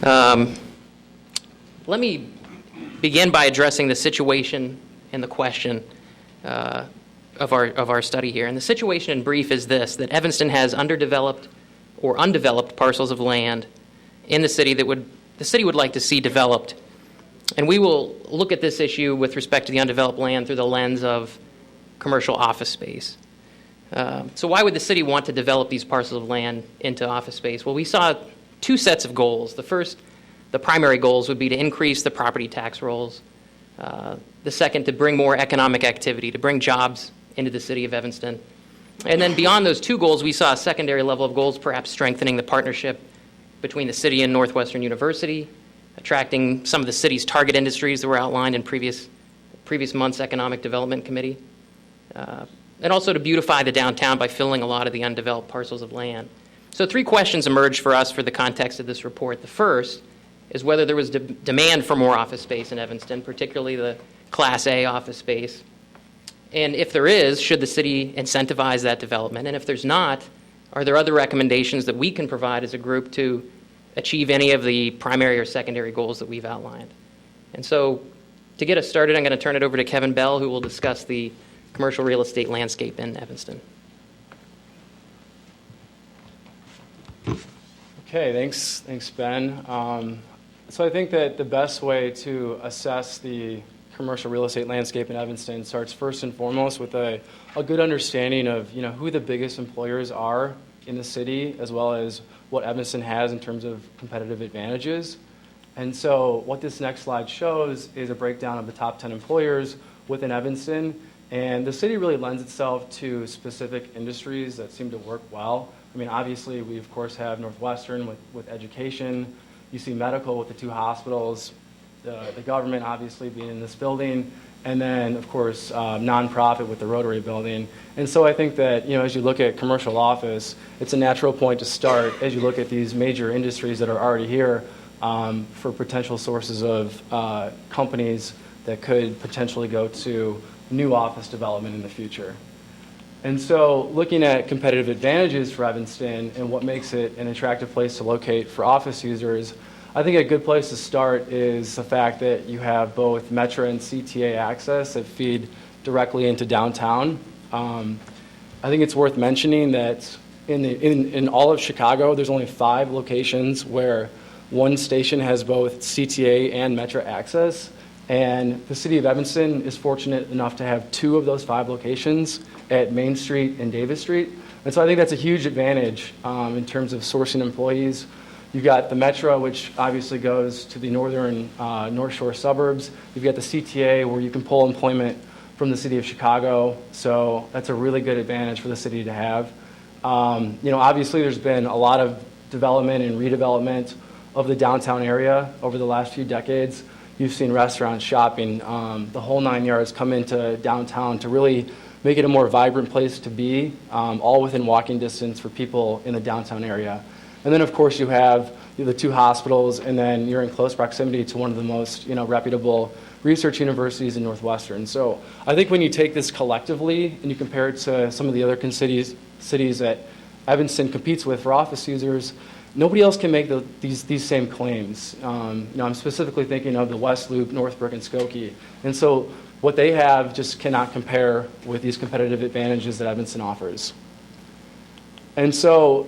Let me begin by addressing the situation and the question of our study here. And the situation in brief is this: that Evanston has underdeveloped or undeveloped parcels of land in the city that the city would like to see developed. And we will look at this issue with respect to the undeveloped land through the lens of commercial office space. So why would the city want to develop these parcels of land into office space? Well, we saw two sets of goals. The first, the primary goals, would be to increase the property tax rolls. The second, to bring more economic activity, to bring jobs into the city of Evanston. And then beyond those two goals, we saw a secondary level of goals, perhaps strengthening the partnership between the city and Northwestern University, attracting some of the city's target industries that were outlined in previous month's Economic Development Committee, and also to beautify the downtown by filling a lot of the undeveloped parcels of land. So three questions emerged for us for the context of this report. The first is whether there was demand for more office space in Evanston, particularly the Class A office space. And if there is, should the city incentivize that development? And if there's not, are there other recommendations that we can provide as a group to achieve any of the primary or secondary goals that we've outlined? And so to get us started, I'm going to turn it over to Kevin Bell, who will discuss the commercial real estate landscape in Evanston. Okay, thanks Ben. So I think that the best way to assess the commercial real estate landscape in Evanston starts first and foremost with a good understanding of who the biggest employers are in the city, as well as what Evanston has in terms of competitive advantages. And so what this next slide shows is a breakdown of the top 10 employers within Evanston. And the city really lends itself to specific industries that seem to work well. I mean, obviously, we, of course, have Northwestern with education. You see medical with the two hospitals, the government, obviously, being in this building, and then, of course, nonprofit with the Rotary building. And so I think that, as you look at commercial office, it's a natural point to start as you look at these major industries that are already here for potential sources of companies that could potentially go to new office development in the future. And so looking at competitive advantages for Evanston and what makes it an attractive place to locate for office users, I think a good place to start is the fact that you have both Metro and CTA access that feed directly into downtown. I think it's worth mentioning that in all of Chicago, there's only 5 locations where one station has both CTA and Metro access. And the city of Evanston is fortunate enough to have 2 of those 5 locations at Main Street and Davis Street. And so I think that's a huge advantage in terms of sourcing employees. You've got the Metro, which obviously goes to the northern North Shore suburbs. You've got the CTA, where you can pull employment from the city of Chicago. So that's a really good advantage for the city to have. Obviously there's been a lot of development and redevelopment of the downtown area over the last few decades. You've seen restaurants, shopping, the whole 9 yards come into downtown to really make it a more vibrant place to be, all within walking distance for people in the downtown area. And then, of course, you have the 2 hospitals, and then you're in close proximity to one of the most reputable research universities in Northwestern. So I think when you take this collectively and you compare it to some of the other cities that Evanston competes with for office users, nobody else can make these same claims. I'm specifically thinking of the West Loop, Northbrook, and Skokie. And so what they have just cannot compare with these competitive advantages that Evanston offers. And so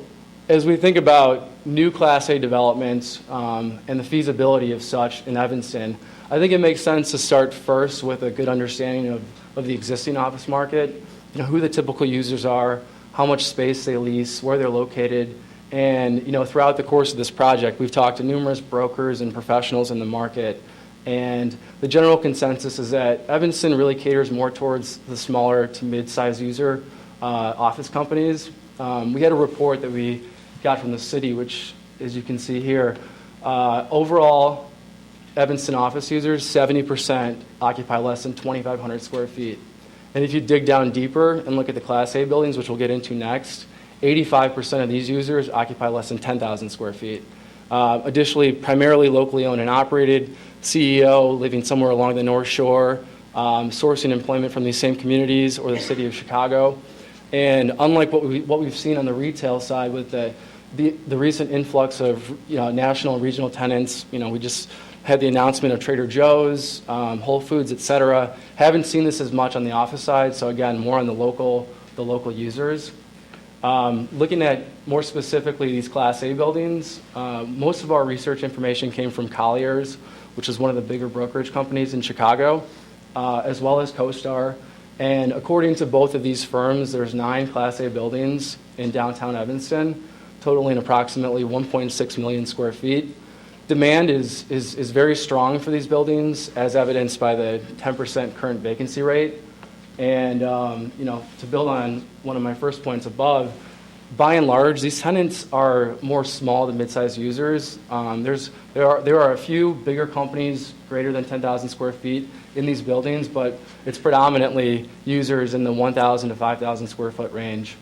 as we think about new Class A developments and the feasibility of such in Evanston, I think it makes sense to start first with a good understanding of the existing office market, who the typical users are, how much space they lease, where they're located. And throughout the course of this project, we've talked to numerous brokers and professionals in the market. And the general consensus is that Evanston really caters more towards the smaller to mid-sized user office companies. We had a report that we got from the city, which, as you can see here, overall Evanston office users, 70% occupy less than 2,500 square feet. And if you dig down deeper and look at the Class A buildings, which we'll get into next, 85% of these users occupy less than 10,000 square feet. Additionally, primarily locally owned and operated, CEO living somewhere along the North Shore, sourcing employment from these same communities or the city of Chicago. And unlike what we've seen on the retail side with the the recent influx of national and regional tenants. We just had the announcement of Trader Joe's, Whole Foods, et cetera. Haven't seen this as much on the office side, so again, more on the local users. Looking at more specifically these Class A buildings, most of our research information came from Colliers, which is one of the bigger brokerage companies in Chicago, as well as CoStar. And according to both of these firms, there's 9 Class A buildings in downtown Evanston, totaling approximately 1.6 million square feet. Demand is very strong for these buildings, as evidenced by the 10% current vacancy rate. And to build on one of my first points above, by and large, these tenants are more small to mid-sized users. There are a few bigger companies greater than 10,000 square feet in these buildings, but it's predominantly users in the 1,000 to 5,000 square foot range.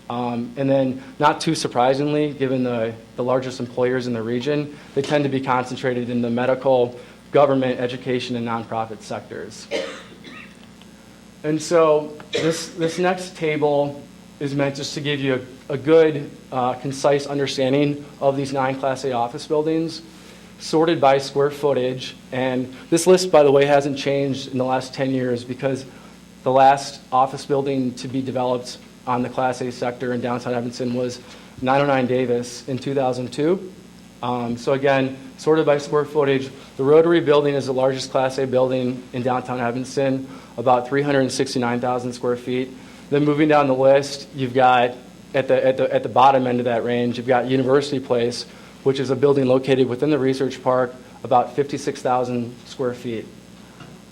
And then, not too surprisingly, given the largest employers in the region, they tend to be concentrated in the medical, government, education, and nonprofit sectors. And so this next table is meant just to give you a good, concise understanding of these 9 Class A office buildings, sorted by square footage. And this list, by the way, hasn't changed in the last 10 years because the last office building to be developed on the Class A sector in downtown Evanston was 909 Davis in 2002. So again, sorted by square footage, the Rotary building is the largest Class A building in downtown Evanston, about 369,000 square feet. Then moving down the list, you've got at the bottom end of that range, you've got University Place, which is a building located within the Research Park, about 56,000 square feet.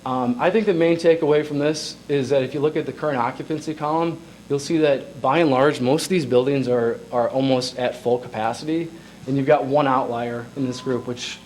I think the main takeaway from this is that if you look at the current occupancy column, you'll see that by and large, most of these buildings are almost at full capacity. And you've got one outlier in this group, which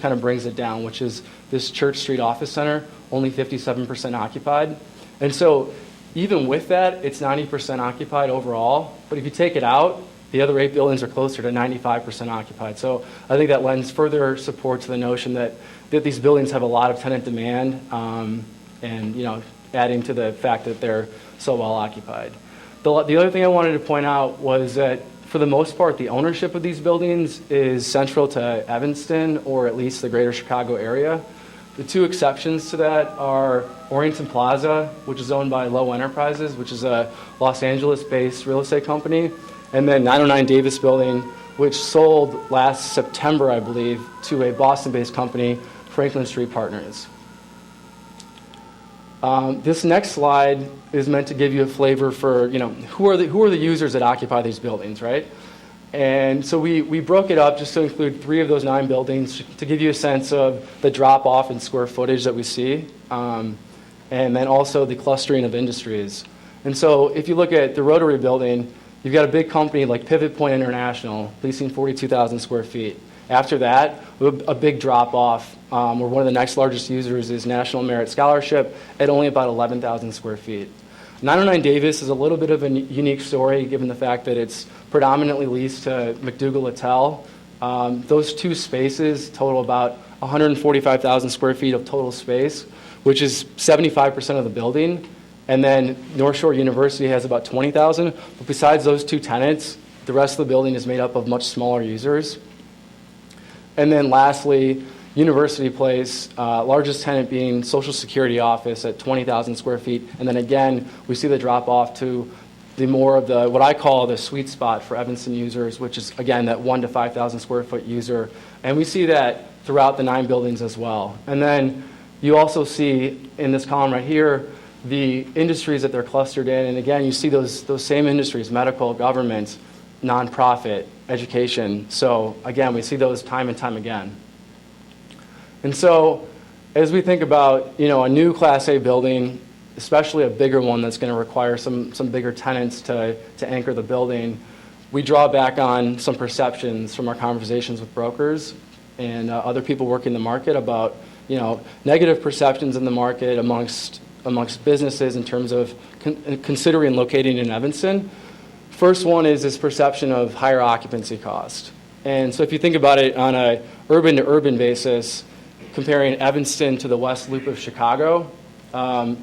kind of brings it down, which is this Church Street Office Center, only 57% occupied. And so even with that, it's 90% occupied overall. But if you take it out, the other 8 buildings are closer to 95% occupied. So I think that lends further support to the notion that these buildings have a lot of tenant demand, and adding to the fact that they're so well occupied. The other thing I wanted to point out was that for the most part, the ownership of these buildings is central to Evanston, or at least the greater Chicago area. The 2 exceptions to that are Orienton Plaza, which is owned by Lowe Enterprises, which is a Los Angeles-based real estate company, and then 909 Davis Building, which sold last September, I believe, to a Boston-based company, Franklin Street Partners. This next slide is meant to give you a flavor for, who are the users that occupy these buildings, right? And so we broke it up just to include 3 of those 9 buildings to give you a sense of the drop-off in square footage that we see, and then also the clustering of industries. And so if you look at the Rotary building, you've got a big company like Pivot Point International leasing 42,000 square feet. After that, a big drop-off, where one of the next largest users is National Merit Scholarship at only about 11,000 square feet. 909 Davis is a little bit of a unique story given the fact that it's predominantly leased to McDougall Littell. Those 2 spaces total about 145,000 square feet of total space, which is 75% of the building. And then North Shore University has about 20,000. But besides those 2 tenants, the rest of the building is made up of much smaller users. And then lastly, University Place, largest tenant being Social Security office at 20,000 square feet. And then again, we see the drop off to the more of the, what I call the sweet spot for Evanston users, which is again, that 1 to 5,000 square foot user. And we see that throughout the 9 buildings as well. And then you also see in this column right here, the industries that they're clustered in. And again, you see those same industries, medical, government, nonprofit, education. So again, we see those time and time again. And so as we think about, a new Class A building, especially a bigger one that's going to require some bigger tenants to anchor the building, we draw back on some perceptions from our conversations with brokers and other people working the market about, negative perceptions in the market amongst businesses in terms of considering locating in Evanston. First one is this perception of higher occupancy cost. And so if you think about it on a urban to urban basis, comparing Evanston to the West Loop of Chicago,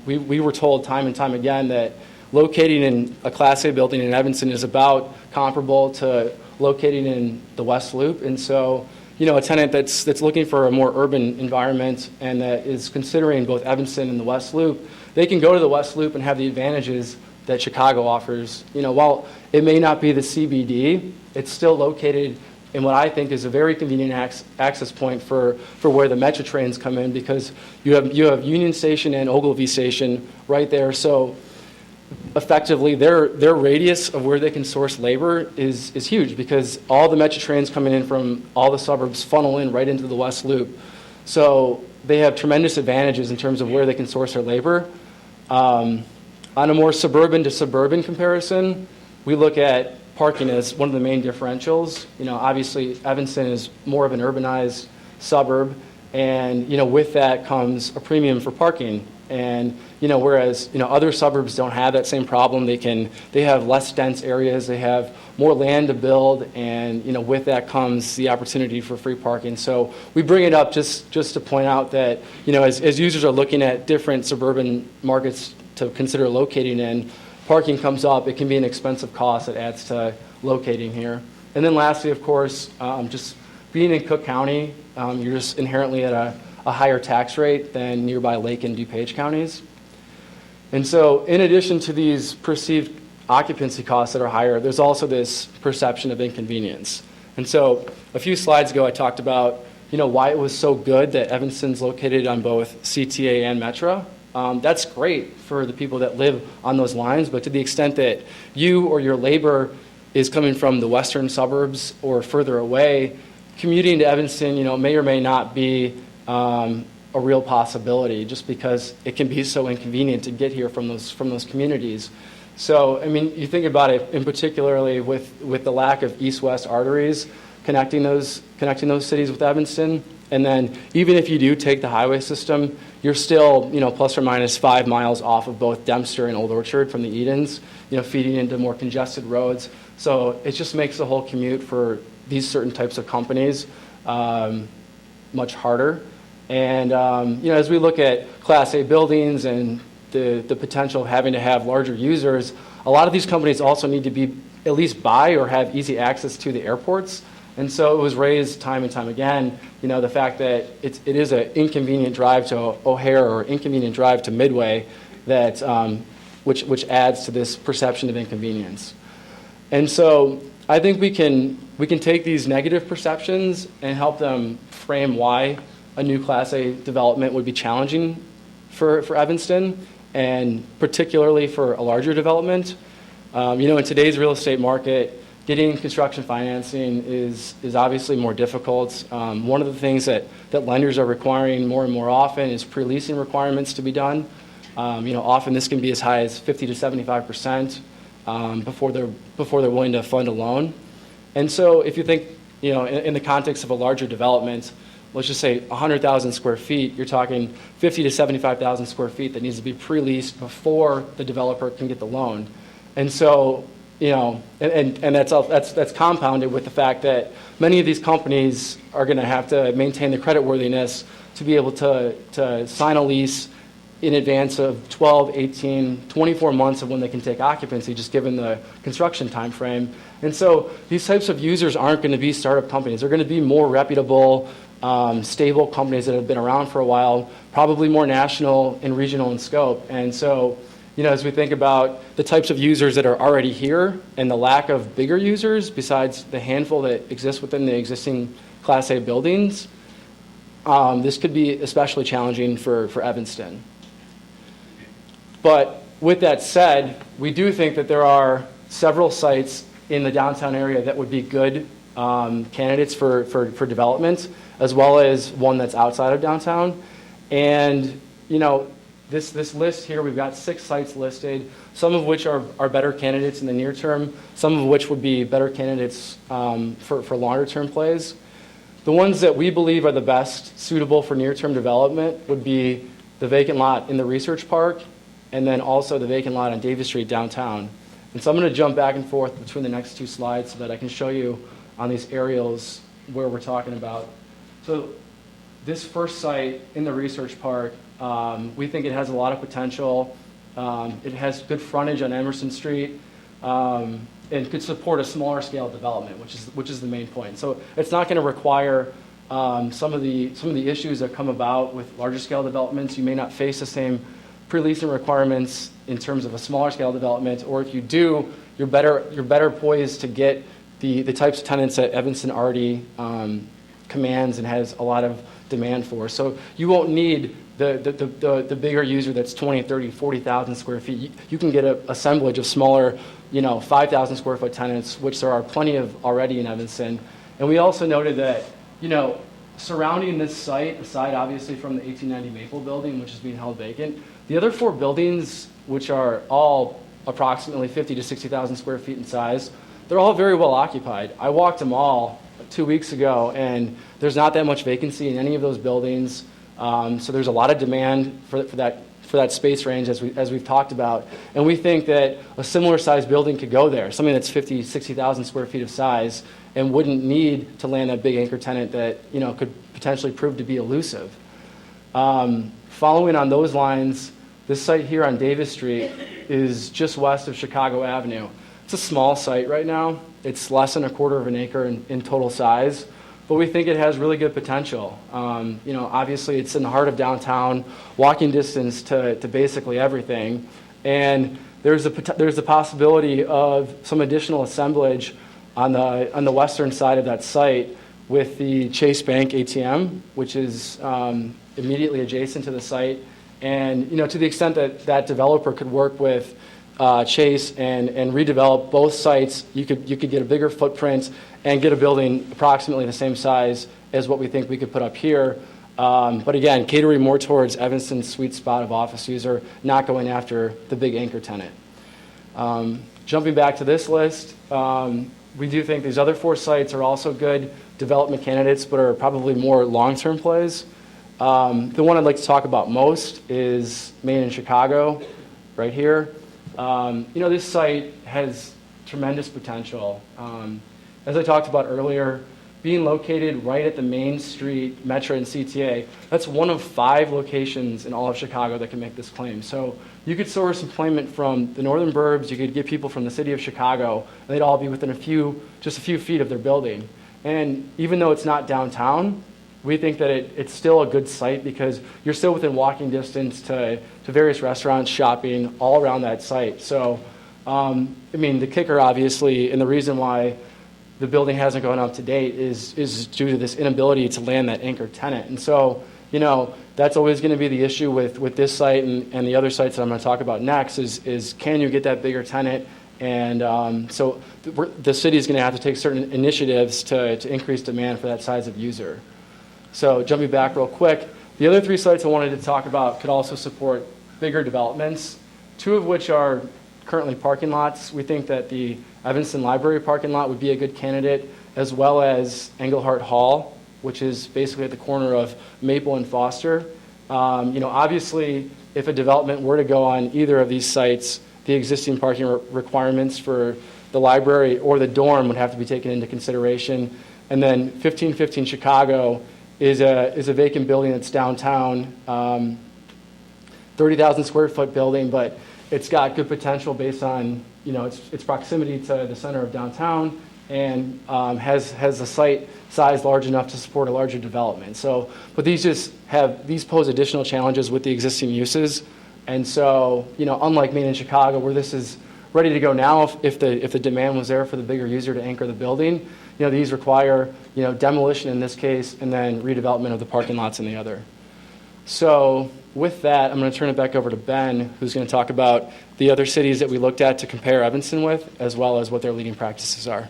we were told time and time again that locating in a Class A building in Evanston is about comparable to located in the West Loop. And so, a tenant that's looking for a more urban environment and that is considering both Evanston and the West Loop, they can go to the West Loop and have the advantages that Chicago offers. While it may not be the CBD, it's still located in what I think is a very convenient access point for where the Metro trains come in, because you have Union Station and Ogilvie Station right there. So effectively, their radius of where they can source labor is huge, because all the Metro trains coming in from all the suburbs funnel in right into the West Loop. So they have tremendous advantages in terms of where they can source their labor. On a more suburban to suburban comparison, we look at parking as one of the main differentials. Obviously, Evanston is more of an urbanized suburb, and with that comes a premium for parking. And whereas other suburbs don't have that same problem, they have less dense areas, they have more land to build, and with that comes the opportunity for free parking. So we bring it up just to point out that as users are looking at different suburban markets to consider locating in, parking comes up. It can be an expensive cost that adds to locating here. And then lastly, of course, just being in Cook County, you're just inherently at a higher tax rate than nearby Lake and DuPage counties. And so in addition to these perceived occupancy costs that are higher, there's also this perception of inconvenience. And so a few slides ago, I talked about why it was so good that Evanston's located on both CTA and Metro. That's great for the people that live on those lines, but to the extent that you or your labor is coming from the western suburbs or further away, commuting to Evanston, may or may not be a real possibility, just because it can be so inconvenient to get here from those communities. So, you think about it in particularly with the lack of east-west arteries connecting those cities with Evanston. And then even if you do take the highway system, you're still, plus or minus 5 miles off of both Dempster and Old Orchard from the Edens, feeding into more congested roads. So it just makes the whole commute for these certain types of companies much harder. And, as we look at Class A buildings and the potential of having to have larger users, a lot of these companies also need to be at least by or have easy access to the airports. And so it was raised time and time again, the fact that it is an inconvenient drive to O'Hare or inconvenient drive to Midway, that which adds to this perception of inconvenience. And so I think we can take these negative perceptions and help them frame why a new Class A development would be challenging for Evanston, and particularly for a larger development. In today's real estate market, getting construction financing is obviously more difficult. One of the things that lenders are requiring more and more often is pre-leasing requirements to be done. Often this can be as high as 50 to 75% before they're willing to fund a loan. And so if you think, in the context of a larger development, let's just say 100,000 square feet, you're talking 50 to 75,000 square feet that needs to be pre-leased before the developer can get the loan. And so, and that's compounded with the fact that many of these companies are going to have to maintain the creditworthiness to be able to sign a lease in advance of 12, 18, 24 months of when they can take occupancy, just given the construction time frame. And so these types of users aren't going to be startup companies. They're going to be more reputable, stable companies that have been around for a while, probably more national and regional in scope. And so, as we think about the types of users that are already here and the lack of bigger users besides the handful that exist within the existing Class A buildings, this could be especially challenging for Evanston. But with that said, we do think that there are several sites in the downtown area that would be good candidates for development, as well as one that's outside of downtown. And, this list here, we've got 6 sites listed, some of which are better candidates in the near term, some of which would be better candidates for longer term plays. The ones that we believe are the best suitable for near-term development would be the vacant lot in the Research Park, and then also the vacant lot on Davis Street downtown. And so I'm going to jump back and forth between the next 2 slides so that I can show you on these aerials where we're talking about. So this first site in the Research Park, we think it has a lot of potential. It has good frontage on Emerson Street. and could support a smaller scale development, which is the main point. So it's not going to require some of the issues that come about with larger scale developments. You may not face the same pre-leasing requirements in terms of a smaller scale development, or if you do, you're better poised to get the types of tenants that Evanston already commands and has a lot of demand for. So you won't need the bigger user that's 20, 30, 40,000 square feet. You can get an assemblage of smaller, 5,000 square foot tenants, which there are plenty of already in Evanston. And we also noted that, surrounding this site, aside obviously from the 1890 Maple building, which is being held vacant, the other 4 buildings, which are all approximately 50 to 60,000 square feet in size, they're all very well occupied. I walked them all 2 weeks ago, and there's not that much vacancy in any of those buildings. So there's a lot of demand for that space range, as we've talked about. And we think that a similar sized building could go there, something that's 50, 60,000 square feet of size, and wouldn't need to land that big anchor tenant that could potentially prove to be elusive. Following on those lines, this site here on Davis Street is just west of Chicago Avenue. It's a small site right now. It's less than a quarter of an acre in total size, but we think it has really good potential. Obviously it's in the heart of downtown, walking distance to basically everything, and there's the possibility of some additional assemblage on the western side of that site with the Chase Bank ATM, which is immediately adjacent to the site. And to the extent that that developer could work with Chase and redevelop both sites, you could get a bigger footprint and get a building approximately the same size as what we think we could put up here. But again, catering more towards Evanston's sweet spot of office user, not going after the big anchor tenant. Jumping back to this list, we do think these other 4 sites are also good development candidates, but are probably more long-term plays. The one I'd like to talk about most is Main and Chicago, right here. This site has tremendous potential. As I talked about earlier, being located right at the Main Street, Metro, and CTA, that's one of 5 locations in all of Chicago that can make this claim. So you could source employment from the northern burbs, you could get people from the city of Chicago, and they'd all be within just a few feet of their building. And even though it's not downtown, we think that it's still a good site because you're still within walking distance to various restaurants, shopping, all around that site. So, the kicker, obviously, and the reason why the building hasn't gone up to date is due to this inability to land that anchor tenant. And so, that's always going to be the issue with this site and the other sites that I'm going to talk about next is can you get that bigger tenant? And so the city is going to have to take certain initiatives to increase demand for that size of user. So jumping back real quick, the other 3 sites I wanted to talk about could also support bigger developments, 2 of which are currently parking lots. We think that the Evanston Library parking lot would be a good candidate, as well as Englehart Hall, which is basically at the corner of Maple and Foster. Obviously, if a development were to go on either of these sites, the existing parking requirements for the library or the dorm would have to be taken into consideration. And then 1515 Chicago is a vacant building that's downtown, 30,000 square foot building, but it's got good potential based on its proximity to the center of downtown and has a site size large enough to support a larger development. So, but these pose additional challenges with the existing uses, and so unlike Main and Chicago, where this is ready to go now, if the demand was there for the bigger user to anchor the building, these require demolition in this case and then redevelopment of the parking lots in the other. So with that, I'm going to turn it back over to Ben, who's going to talk about the other cities that we looked at to compare Evanston with, as well as what their leading practices are.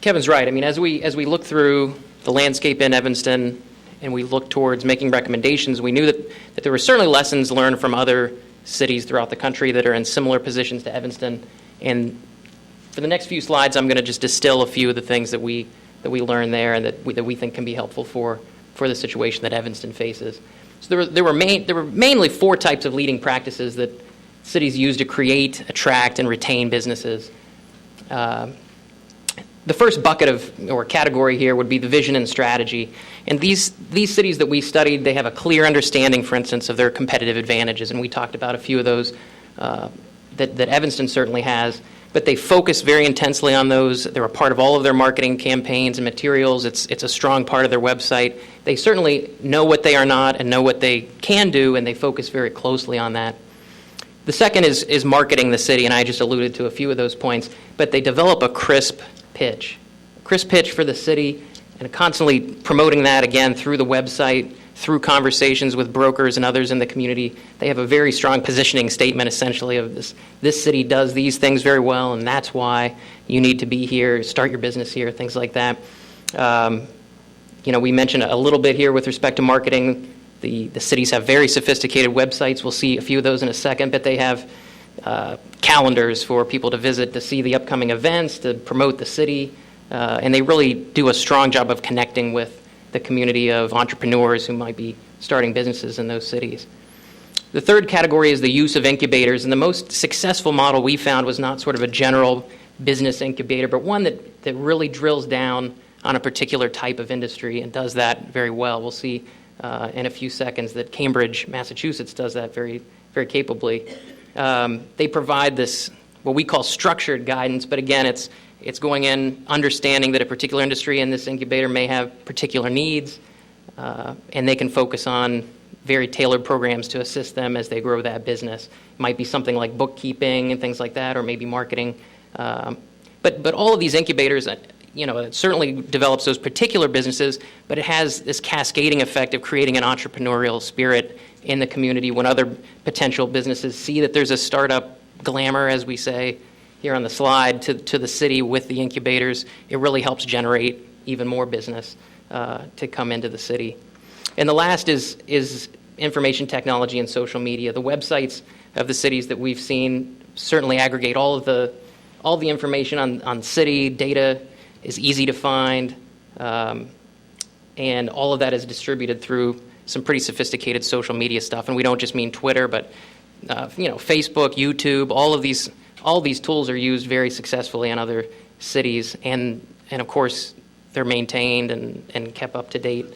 Kevin's right. As we look through the landscape in Evanston and we look towards making recommendations, we knew that there were certainly lessons learned from other cities throughout the country that are in similar positions to Evanston. And for the next few slides, I'm going to just distill a few of the things that we learned there and that we think can be helpful for the situation that Evanston faces. So there were mainly 4 types of leading practices that cities use to create, attract, and retain businesses. The first bucket or category here would be the vision and strategy. And these cities that we studied, they have a clear understanding, for instance, of their competitive advantages. And we talked about a few of those that Evanston certainly has. But they focus very intensely on those. They're a part of all of their marketing campaigns and materials. It's a strong part of their website. They certainly know what they are not and know what they can do, and they focus very closely on that. The second is marketing the city, and I just alluded to a few of those points. But they develop a crisp pitch for the city, and constantly promoting that again through the website, through conversations with brokers and others in the community. They have a very strong positioning statement, essentially, of this city does these things very well, and that's why you need to be here, start your business here, things like that. We mentioned a little bit here with respect to marketing. The cities have very sophisticated websites. We'll see a few of those in a second, but they have calendars for people to visit to see the upcoming events, to promote the city, and they really do a strong job of connecting with the community of entrepreneurs who might be starting businesses in those cities. The third category is the use of incubators, and the most successful model we found was not sort of a general business incubator, but one that really drills down on a particular type of industry and does that very well. We'll see in a few seconds that Cambridge, Massachusetts does that very, very capably. They provide this, what we call structured guidance, but again, it's going in understanding that a particular industry in this incubator may have particular needs, and they can focus on very tailored programs to assist them as they grow that business. It might be something like bookkeeping and things like that, or maybe marketing. But all of these incubators, it certainly develops those particular businesses, but it has this cascading effect of creating an entrepreneurial spirit in the community when other potential businesses see that there's a startup glamour, as we say here on the slide, to the city with the incubators. It really helps generate even more business to come into the city. And the last is information technology and social media. The websites of the cities that we've seen certainly aggregate all the information on city. Data is easy to find, and all of that is distributed through some pretty sophisticated social media stuff. And we don't just mean Twitter, but Facebook, YouTube, all these tools are used very successfully in other cities, and of course they're maintained and kept up to date,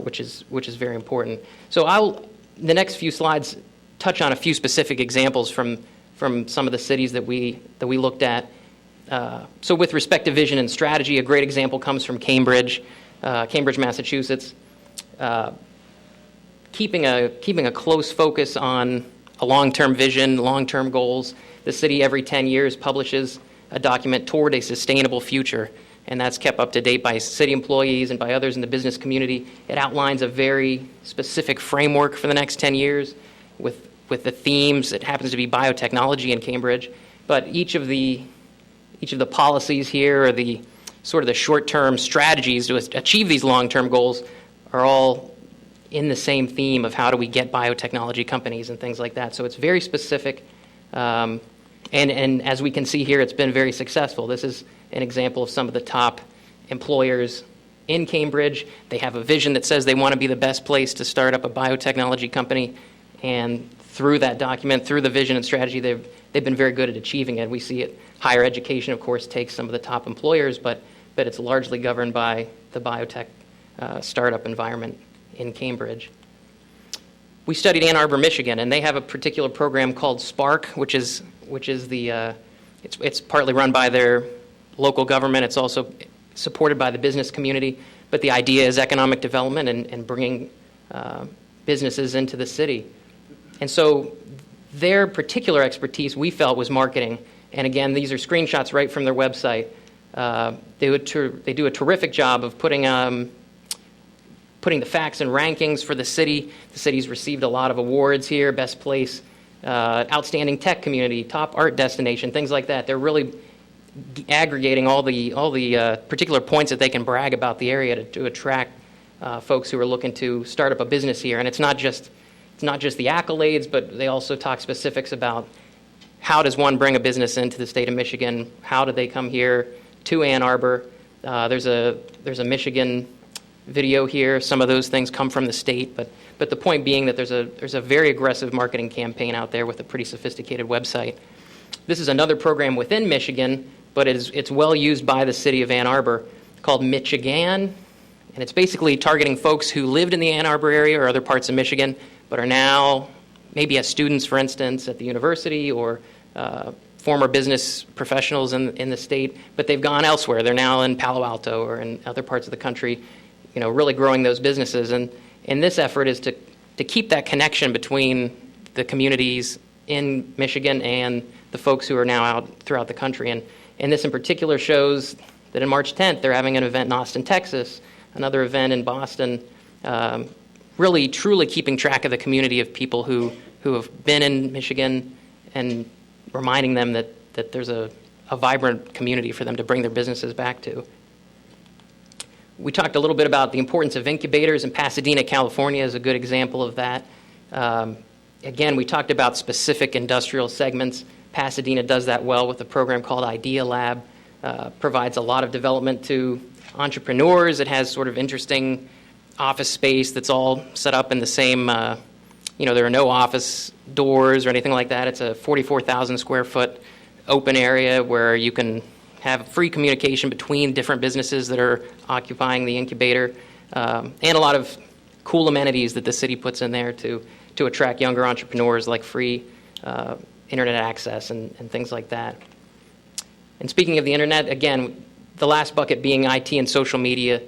which is very important. So the next few slides touch on a few specific examples from some of the cities that we looked at. So with respect to vision and strategy, a great example comes from Cambridge, Massachusetts. Keeping a close focus on a long-term vision, long-term goals. The city every 10 years publishes a document toward a sustainable future, and that's kept up to date by city employees and by others in the business community. It outlines a very specific framework for the next 10 years with the themes. It happens to be biotechnology in Cambridge, but each of the policies here, or the sort of the short-term strategies to achieve these long-term goals, are all in the same theme of how do we get biotechnology companies and things like that. So it's very specific, and as we can see here, it's been very successful. This is an example of some of the top employers in Cambridge. They have a vision that says they want to be the best place to start up a biotechnology company, and through that document, through the vision and strategy, they've been very good at achieving it. We see it. Higher education, of course, takes some of the top employers, but it's largely governed by the biotech startup environment in Cambridge. We studied Ann Arbor, Michigan, and they have a particular program called Spark, which is it's partly run by their local government. It's also supported by the business community, but the idea is economic development and bringing businesses into the city. And so their particular expertise, we felt, was marketing. And again, these are screenshots right from their website. They do a terrific job of putting the facts and rankings for the city. The city's received a lot of awards here: best place, outstanding tech community, top art destination, things like that. They're really aggregating all the particular points that they can brag about the area to attract folks who are looking to start up a business here. And it's not just the accolades, but they also talk specifics about how does one bring a business into the state of Michigan? How do they come here to Ann Arbor? There's a Michigan video here. Some of those things come from the state, but the point being that there's a very aggressive marketing campaign out there with a pretty sophisticated website. This is another program within Michigan but it's well used by the city of Ann Arbor, called Michigan. And it's basically targeting folks who lived in the Ann Arbor area or other parts of Michigan, but are now maybe as students, for instance, at the university, or former business professionals in the state, but they've gone elsewhere. They're now in Palo Alto or in other parts of the country, really growing those businesses. And this effort is to keep that connection between the communities in Michigan and the folks who are now out throughout the country. And this in particular shows that on March 10th, they're having an event in Austin, Texas, another event in Boston, really truly keeping track of the community of people who have been in Michigan and reminding them that there's a vibrant community for them to bring their businesses back to. We talked a little bit about the importance of incubators, and Pasadena, California is a good example of that. Again, we talked about specific industrial segments. Pasadena does that well with a program called Idea Lab, provides a lot of development to entrepreneurs. It has sort of interesting office space that's all set up in the same, there are no office doors or anything like that. It's a 44,000 square foot open area where you can have free communication between different businesses that are occupying the incubator, and a lot of cool amenities that the city puts in there to attract younger entrepreneurs, like free internet access and things like that. And speaking of the internet, again, the last bucket being IT and social media.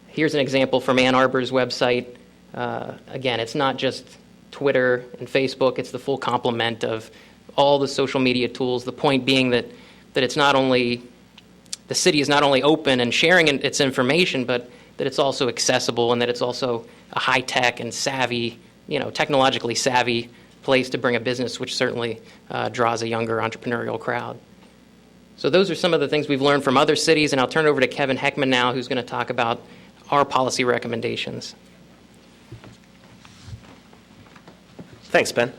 Here's an example from Ann Arbor's website. Again, it's not just Twitter and Facebook, it's the full complement of all the social media tools. The point being that it's not only, the city is not only open and sharing its information, but that it's also accessible and that it's also a high-tech and savvy, technologically savvy place to bring a business, which certainly draws a younger entrepreneurial crowd. So those are some of the things we've learned from other cities, and I'll turn it over to Kevin Heckman now, who's going to talk about our policy recommendations. Thanks, Ben.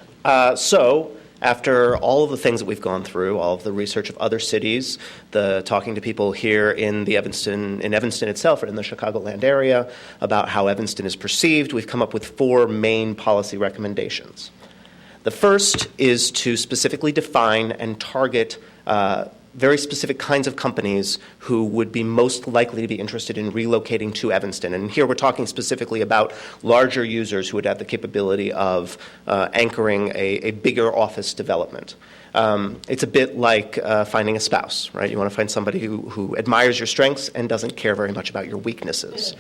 So after all of the things that we've gone through, all of the research of other cities, the talking to people here in Evanston itself or in the Chicagoland area about how Evanston is perceived, we've come up with 4 main policy recommendations. The first is to specifically define and target very specific kinds of companies who would be most likely to be interested in relocating to Evanston. And here we're talking specifically about larger users who would have the capability of anchoring a bigger office development. It's a bit like finding a spouse, right? You want to find somebody who admires your strengths and doesn't care very much about your weaknesses.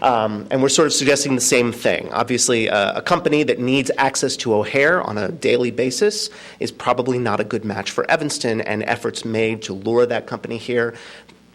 And we're sort of suggesting the same thing. Obviously, a company that needs access to O'Hare on a daily basis is probably not a good match for Evanston, and efforts made to lure that company here,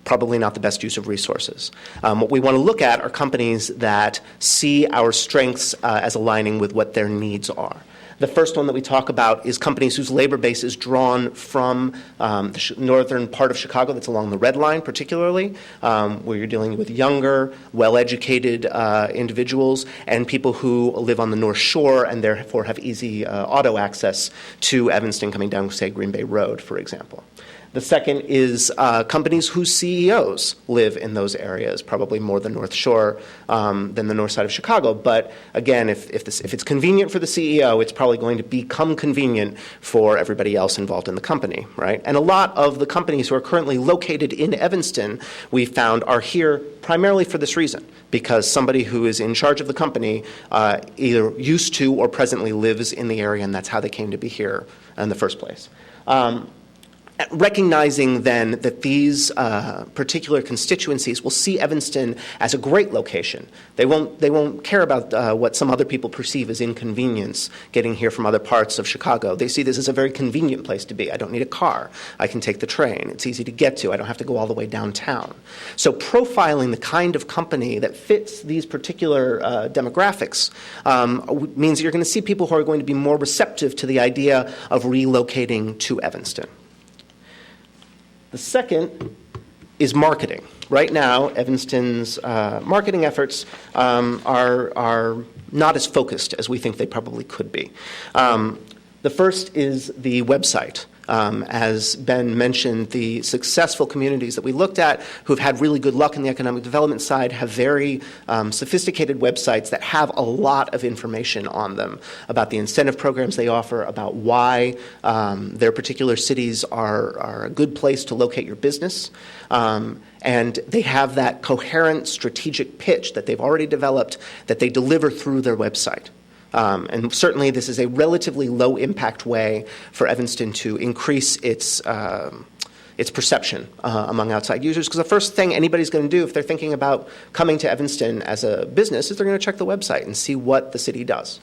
probably not the best use of resources. What we want to look at are companies that see our strengths as aligning with what their needs are. The first one that we talk about is companies whose labor base is drawn from the northern part of Chicago that's along the Red Line particularly, where you're dealing with younger, well-educated individuals and people who live on the North Shore and therefore have easy auto access to Evanston coming down, say, Green Bay Road, for example. The second is companies whose CEOs live in those areas, probably more the North Shore than the north side of Chicago. But again, if it's convenient for the CEO, it's probably going to become convenient for everybody else involved in the company, right? And a lot of the companies who are currently located in Evanston, we found, are here primarily for this reason, because somebody who is in charge of the company either used to or presently lives in the area, and that's how they came to be here in the first place. Recognizing then that these particular constituencies will see Evanston as a great location. They won't care about what some other people perceive as inconvenience getting here from other parts of Chicago. They see this as a very convenient place to be. I don't need a car. I can take the train. It's easy to get to. I don't have to go all the way downtown. So profiling the kind of company that fits these particular demographics means that you're going to see people who are going to be more receptive to the idea of relocating to Evanston. The second is marketing. Right now, Evanston's marketing efforts are not as focused as we think they probably could be. The first is the website. As Ben mentioned, the successful communities that we looked at who've had really good luck in the economic development side have very sophisticated websites that have a lot of information on them about the incentive programs they offer, about why their particular cities are a good place to locate your business. And they have that coherent strategic pitch that they've already developed that they deliver through their website. And certainly this is a relatively low-impact way for Evanston to increase its perception among outside users. Because the first thing anybody's going to do if they're thinking about coming to Evanston as a business is they're going to check the website and see what the city does.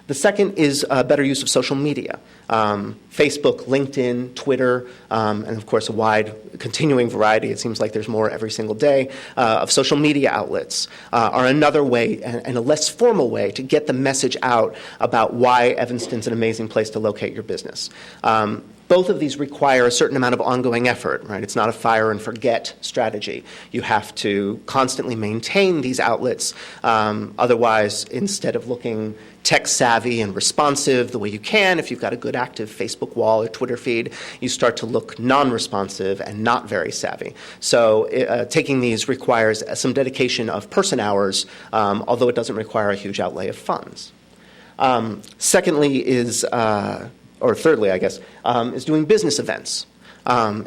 The second is better use of social media. Facebook, LinkedIn, Twitter, and of course a wide continuing variety, it seems like there's more every single day, of social media outlets are another way and a less formal way to get the message out about why Evanston's an amazing place to locate your business. Both of these require a certain amount of ongoing effort, right? It's not a fire and forget strategy. You have to constantly maintain these outlets. Otherwise, instead of looking tech savvy and responsive the way you can, if you've got a good active Facebook wall or Twitter feed, you start to look non-responsive and not very savvy. So taking these requires some dedication of person hours, although it doesn't require a huge outlay of funds. Thirdly, I guess, is doing business events,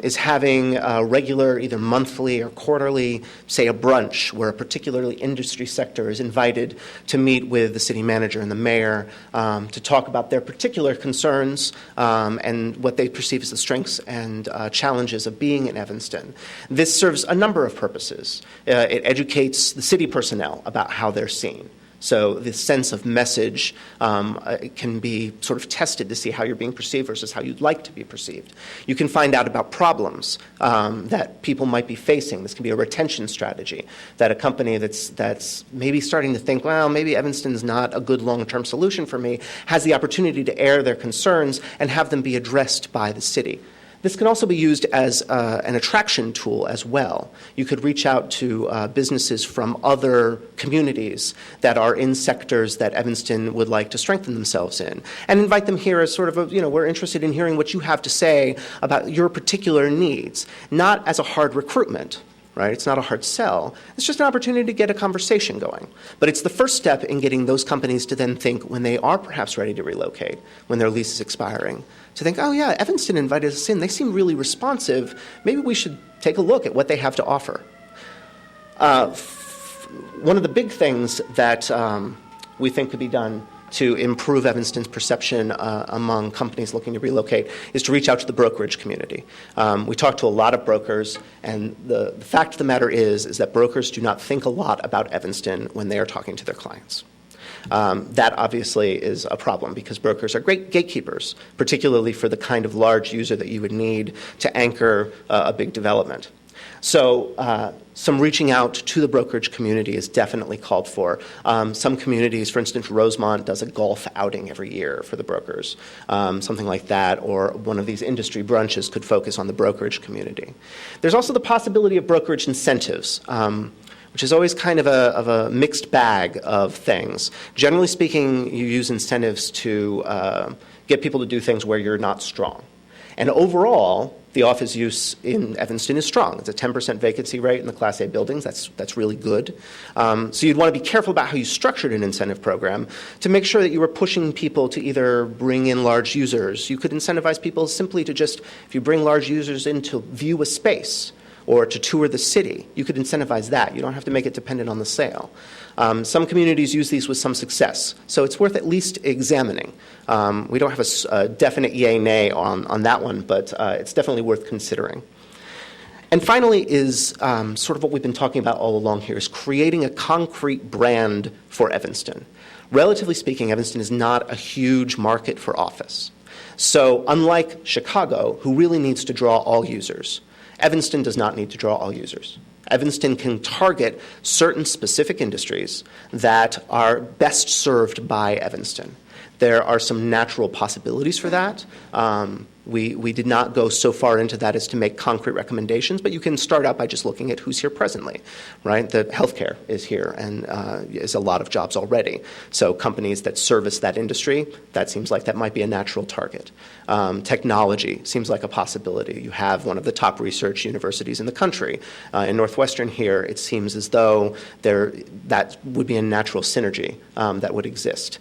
is having regular, either monthly or quarterly, say a brunch where a particularly industry sector is invited to meet with the city manager and the mayor to talk about their particular concerns and what they perceive as the strengths and challenges of being in Evanston. This serves a number of purposes. It educates the city personnel about how they're seen. So this sense of message can be sort of tested to see how you're being perceived versus how you'd like to be perceived. You can find out about problems that people might be facing. This can be a retention strategy, that a company that's maybe starting to think, well, maybe Evanston's not a good long-term solution for me, has the opportunity to air their concerns and have them be addressed by the city. This can also be used as an attraction tool as well. You could reach out to businesses from other communities that are in sectors that Evanston would like to strengthen themselves in and invite them here as sort of we're interested in hearing what you have to say about your particular needs, not as a hard recruitment. Right? It's not a hard sell. It's just an opportunity to get a conversation going. But it's the first step in getting those companies to then think, when they are perhaps ready to relocate, when their lease is expiring, to think, oh yeah, Evanston invited us in. They seem really responsive. Maybe we should take a look at what they have to offer. One of the big things that we think could be done to improve Evanston's perception among companies looking to relocate is to reach out to the brokerage community. We talk to a lot of brokers, and the fact of the matter is that brokers do not think a lot about Evanston when they are talking to their clients. That obviously is a problem because brokers are great gatekeepers, particularly for the kind of large user that you would need to anchor a big development. So some reaching out to the brokerage community is definitely called for. Some communities, for instance, Rosemont does a golf outing every year for the brokers, something like that, or one of these industry brunches could focus on the brokerage community. There's also the possibility of brokerage incentives, which is always kind of a mixed bag of things. Generally speaking, you use incentives to get people to do things where you're not strong. And overall, the office use in Evanston is strong. It's a 10% vacancy rate in the Class A buildings. That's really good. So you'd want to be careful about how you structured an incentive program to make sure that you were pushing people to either bring in large users. You could incentivize people simply to just, if you bring large users in to view a space or to tour the city, you could incentivize that. You don't have to make it dependent on the sale. Some communities use these with some success, so it's worth at least examining. We don't have a definite yay-nay on that one, but it's definitely worth considering. And finally is sort of what we've been talking about all along here, is creating a concrete brand for Evanston. Relatively speaking, Evanston is not a huge market for office. So unlike Chicago, who really needs to draw all users, Evanston does not need to draw all users. Evanston can target certain specific industries that are best served by Evanston. There are some natural possibilities for that. We did not go so far into that as to make concrete recommendations, but you can start out by just looking at who's here presently, right? The healthcare is here and is a lot of jobs already. So companies that service that industry, that seems like that might be a natural target. Technology seems like a possibility. You have one of the top research universities in the country. In Northwestern here, it seems as though that would be a natural synergy that would exist.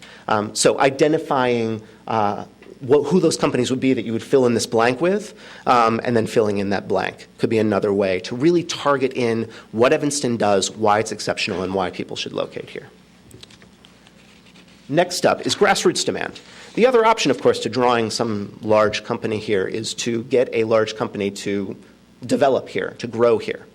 So identifying who those companies would be that you would fill in this blank with, and then filling in that blank could be another way to really target in what Evanston does, why it's exceptional, and why people should locate here. Next up is grassroots demand. The other option, of course, to drawing some large company here is to get a large company to develop here, to grow here.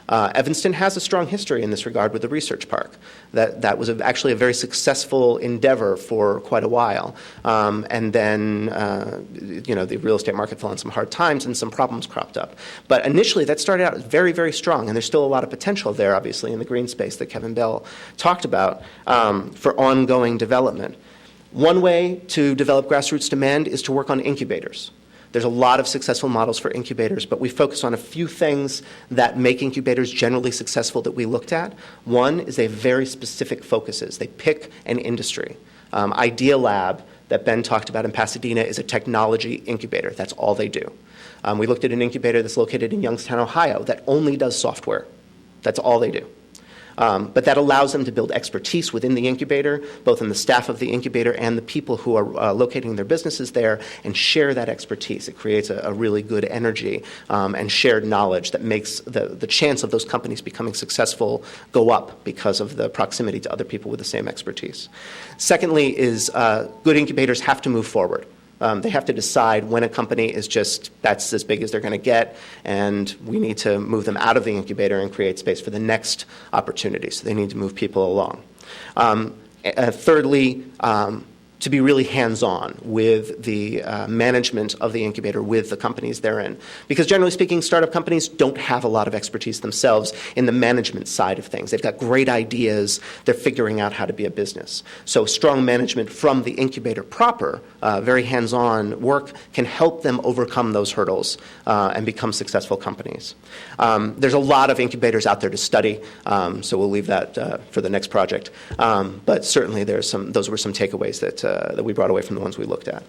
Evanston has a strong history in this regard with the research park. That was actually a very successful endeavor for quite a while. And then, the real estate market fell on some hard times and some problems cropped up. But initially, that started out very, very strong. And there's still a lot of potential there, obviously, in the green space that Kevin Bell talked about for ongoing development. One way to develop grassroots demand is to work on incubators. There's a lot of successful models for incubators, but we focus on a few things that make incubators generally successful that we looked at. One is they have very specific focuses. They pick an industry. Idea Lab that Ben talked about in Pasadena is a technology incubator. That's all they do. We looked at an incubator that's located in Youngstown, Ohio, that only does software. That's all they do. But that allows them to build expertise within the incubator, both in the staff of the incubator and the people who are locating their businesses there, and share that expertise. It creates a really good energy and shared knowledge that makes the chance of those companies becoming successful go up because of the proximity to other people with the same expertise. Secondly is good incubators have to move forward. They have to decide when a company is that's as big as they're going to get, and we need to move them out of the incubator and create space for the next opportunity. So they need to move people along. Thirdly, to be really hands-on with the management of the incubator with the companies they're in. Because generally speaking, startup companies don't have a lot of expertise themselves in the management side of things. They've got great ideas. They're figuring out how to be a business. So strong management from the incubator proper, very hands-on work, can help them overcome those hurdles and become successful companies. There's a lot of incubators out there to study, so we'll leave that for the next project. But certainly those were some takeaways that we brought away from the ones we looked at.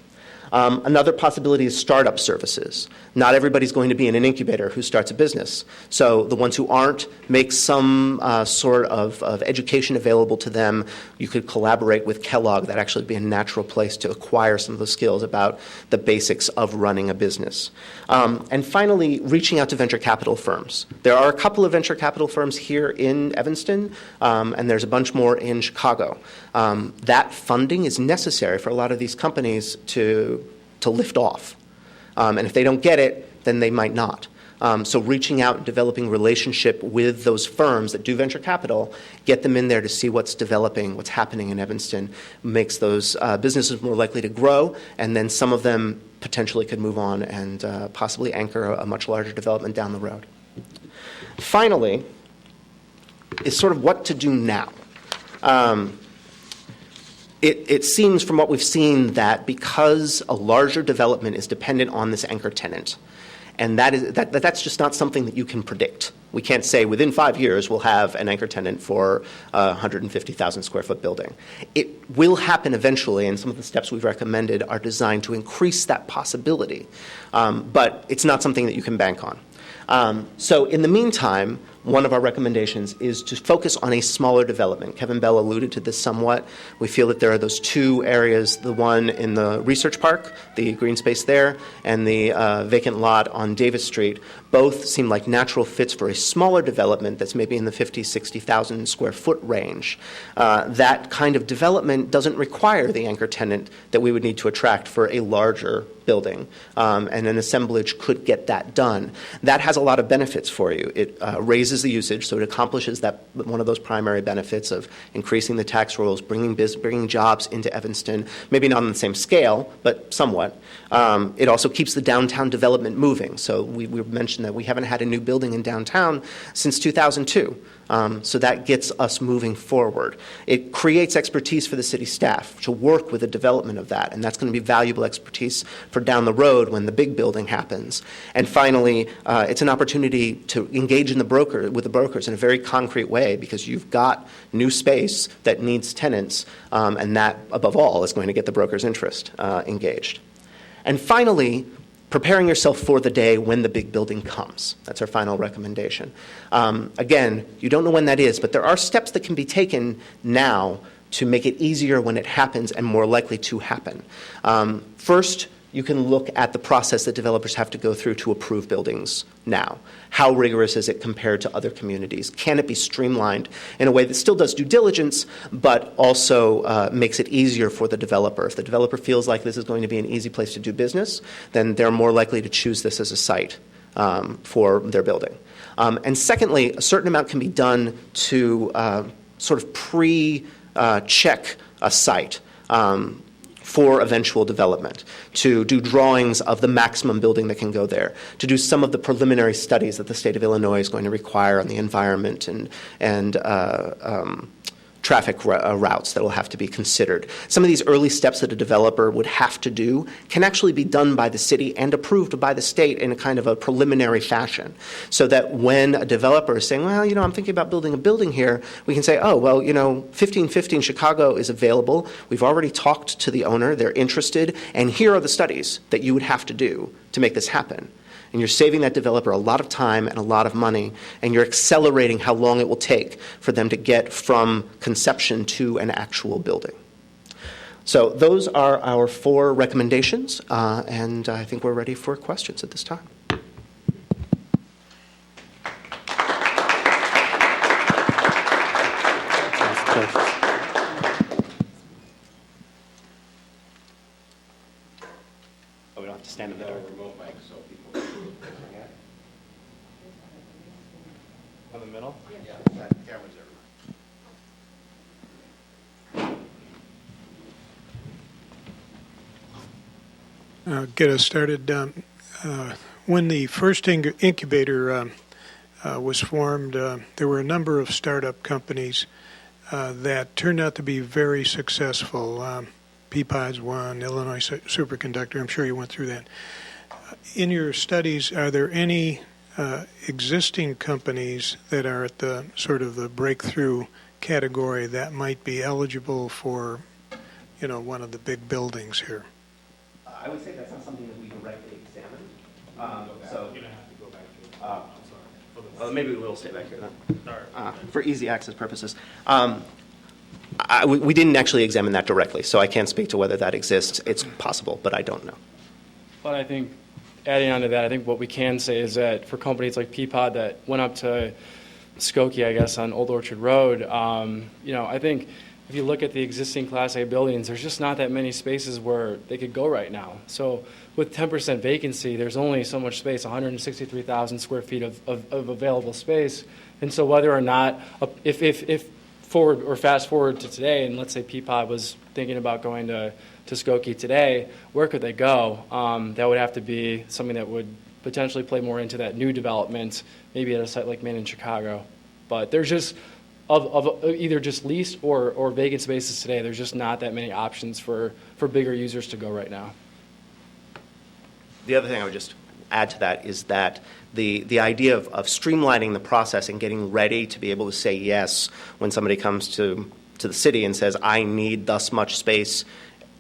Another possibility is startup services. Not everybody's going to be in an incubator who starts a business. So the ones who aren't, make some sort of education available to them. You could collaborate with Kellogg. That'd actually be a natural place to acquire some of those skills about the basics of running a business. And finally, reaching out to venture capital firms. There are a couple of venture capital firms here in Evanston, and there's a bunch more in Chicago. That funding is necessary for a lot of these companies to lift off. And if they don't get it, then they might not. So reaching out and developing relationship with those firms that do venture capital, get them in there to see what's developing, what's happening in Evanston, makes those businesses more likely to grow, and then some of them potentially could move on and possibly anchor a much larger development down the road. Finally, is sort of what to do now. It seems from what we've seen that because a larger development is dependent on this anchor tenant, and that's just not something that you can predict. We can't say within 5 years we'll have an anchor tenant for a 150,000 square foot building. It will happen eventually, and some of the steps we've recommended are designed to increase that possibility. But it's not something that you can bank on. So in the meantime, one of our recommendations is to focus on a smaller development. Kevin Bell alluded to this somewhat. We feel that there are those two areas, the one in the research park, the green space there, and the vacant lot on Davis Street. Both seem like natural fits for a smaller development that's maybe in the 50,000, 60,000 square foot range. That kind of development doesn't require the anchor tenant that we would need to attract for a larger building, and an assemblage could get that done. That has a lot of benefits for you. It raises the usage, so it accomplishes that one of those primary benefits of increasing the tax rolls, bringing jobs into Evanston, maybe not on the same scale, but somewhat. It also keeps the downtown development moving. So we mentioned that we haven't had a new building in downtown since 2002. So that gets us moving forward. It creates expertise for the city staff to work with the development of that, and that's going to be valuable expertise for down the road when the big building happens. And finally, it's an opportunity to engage with the brokers in a very concrete way, because you've got new space that needs tenants, and that, above all, is going to get the broker's interest engaged. And finally, preparing yourself for the day when the big building comes. That's our final recommendation. Again, you don't know when that is, but there are steps that can be taken now to make it easier when it happens and more likely to happen. First, you can look at the process that developers have to go through to approve buildings now. How rigorous is it compared to other communities? Can it be streamlined in a way that still does due diligence, but also makes it easier for the developer? If the developer feels like this is going to be an easy place to do business, then they're more likely to choose this as a site for their building. And secondly, a certain amount can be done to sort of pre-check a site for eventual development, to do drawings of the maximum building that can go there, to do some of the preliminary studies that the state of Illinois is going to require on the environment and traffic routes that will have to be considered. Some of these early steps that a developer would have to do can actually be done by the city and approved by the state in a kind of a preliminary fashion, so that when a developer is saying, well, I'm thinking about building a building here, we can say, oh, well, 1515 Chicago is available. We've already talked to the owner. They're interested. And here are the studies that you would have to do to make this happen. And you're saving that developer a lot of time and a lot of money, and you're accelerating how long it will take for them to get from conception to an actual building. So those are our 4 recommendations, and I think we're ready for questions at this time. Oh, we don't have to stand in the dark. In the middle? Yeah, cameras everywhere. Get us started. When the first incubator was formed, there were a number of startup companies that turned out to be very successful. Peapod's one, Illinois Superconductor. I'm sure you went through that. In your studies, are there any existing companies that are at the sort of the breakthrough category that might be eligible for, one of the big buildings here? I would say that's not something that we directly examined. So you're going to have to go back to it. Well, maybe we will stay back here then. For easy access purposes. We didn't actually examine that directly, so I can't speak to whether that exists. It's possible, but I don't know. But I think, adding on to that, I think what we can say is that for companies like Peapod that went up to Skokie, I guess, on Old Orchard Road, I think if you look at the existing Class A buildings, there's just not that many spaces where they could go right now. So with 10% vacancy, there's only so much space, 163,000 square feet of available space. And so whether or not, if forward or fast forward to today, and let's say Peapod was thinking about going to Skokie today, where could they go? That would have to be something that would potentially play more into that new development, maybe at a site like Maine in Chicago. But there's just, of either just leased or vacant spaces today, there's just not that many options for bigger users to go right now. The other thing I would just add to that is that the idea of streamlining the process and getting ready to be able to say yes when somebody comes to the city and says, I need thus much space,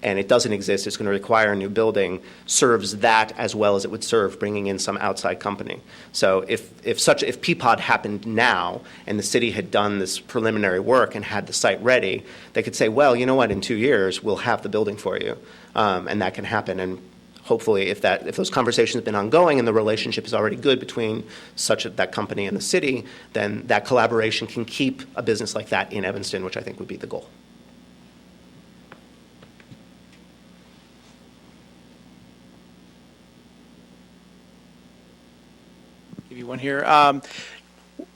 and it doesn't exist, it's going to require a new building, serves that as well as it would serve bringing in some outside company. So if Peapod happened now and the city had done this preliminary work and had the site ready, they could say, well, you know what, in 2 years we'll have the building for you, and that can happen. And hopefully, if those conversations have been ongoing and the relationship is already good between that company and the city, then that collaboration can keep a business like that in Evanston, which I think would be the goal. Give you one here.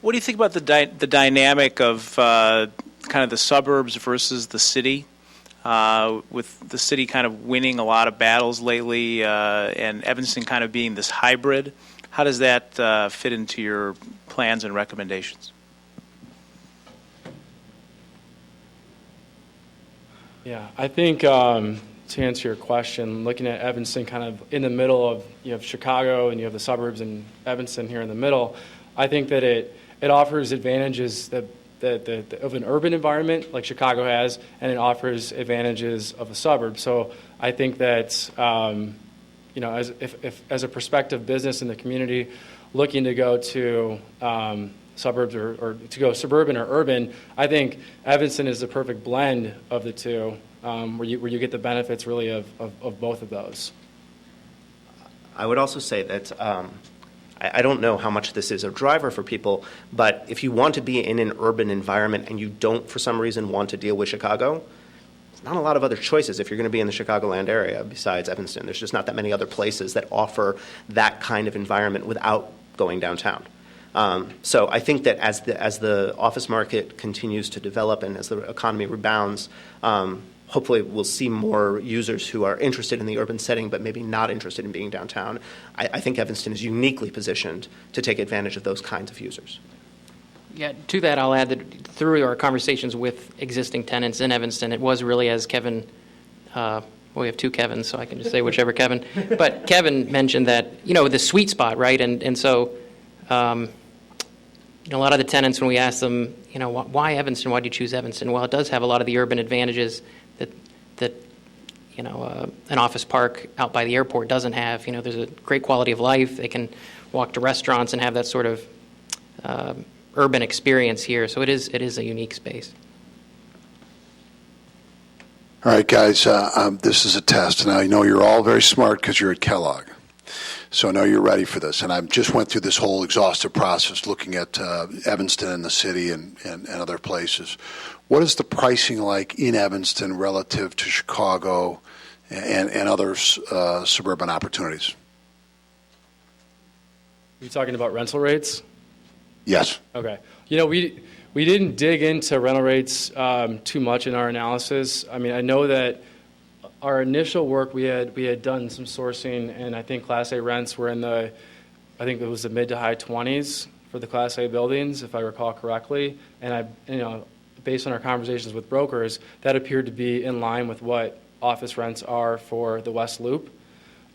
What do you think about the dynamic of kind of the suburbs versus the city? With the city kind of winning a lot of battles lately, and Evanston kind of being this hybrid, how does that fit into your plans and recommendations? Yeah, I think to answer your question, looking at Evanston kind of in the middle of, you have Chicago and you have the suburbs and Evanston here in the middle, I think that it offers advantages that of an urban environment like Chicago has, and it offers advantages of a suburb. So I think that, as a prospective business in the community looking to go to suburbs or to go suburban or urban, I think Evanston is the perfect blend of the two, where you get the benefits really of both of those. I would also say that I don't know how much this is a driver for people, but if you want to be in an urban environment and you don't, for some reason, want to deal with Chicago, there's not a lot of other choices if you're going to be in the Chicagoland area besides Evanston. There's just not that many other places that offer that kind of environment without going downtown. So I think that as the office market continues to develop and as the economy rebounds, hopefully we'll see more users who are interested in the urban setting but maybe not interested in being downtown. I think Evanston is uniquely positioned to take advantage of those kinds of users. Yeah, to that I'll add that through our conversations with existing tenants in Evanston, it was really as Kevin, we have two Kevins, so I can just say whichever Kevin, but Kevin mentioned that, the sweet spot, right? And so, a lot of the tenants, when we ask them, why Evanston? Why do you choose Evanston? Well, it does have a lot of the urban advantages that an office park out by the airport doesn't have. There's a great quality of life. They can walk to restaurants and have that sort of urban experience here. So it is a unique space. All right, guys, this is a test, and I know you're all very smart because you're at Kellogg. So I know you're ready for this. And I just went through this whole exhaustive process looking at Evanston and the city and other places. What is the pricing like in Evanston relative to Chicago and other suburban opportunities? Are you talking about rental rates? Yes. Okay. We didn't dig into rental rates too much in our analysis. I mean, I know that our initial work, we had done some sourcing, and I think Class A rents were in the mid to high 20s for the Class A buildings, if I recall correctly. And based on our conversations with brokers, that appeared to be in line with what office rents are for the West Loop.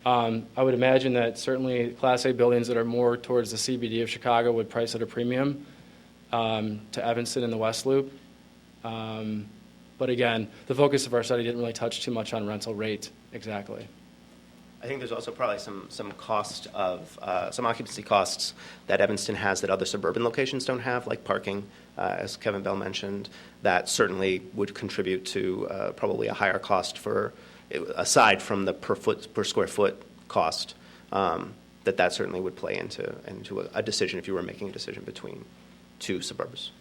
I would imagine that certainly Class A buildings that are more towards the CBD of Chicago would price at a premium to Evanston and the West Loop. But again, the focus of our study didn't really touch too much on rental rate exactly. I think there's also probably some cost of some occupancy costs that Evanston has that other suburban locations don't have, like parking, as Kevin Bell mentioned. That certainly would contribute to probably a higher cost aside from the per square foot cost. That certainly would play into a decision if you were making a decision between two suburbs.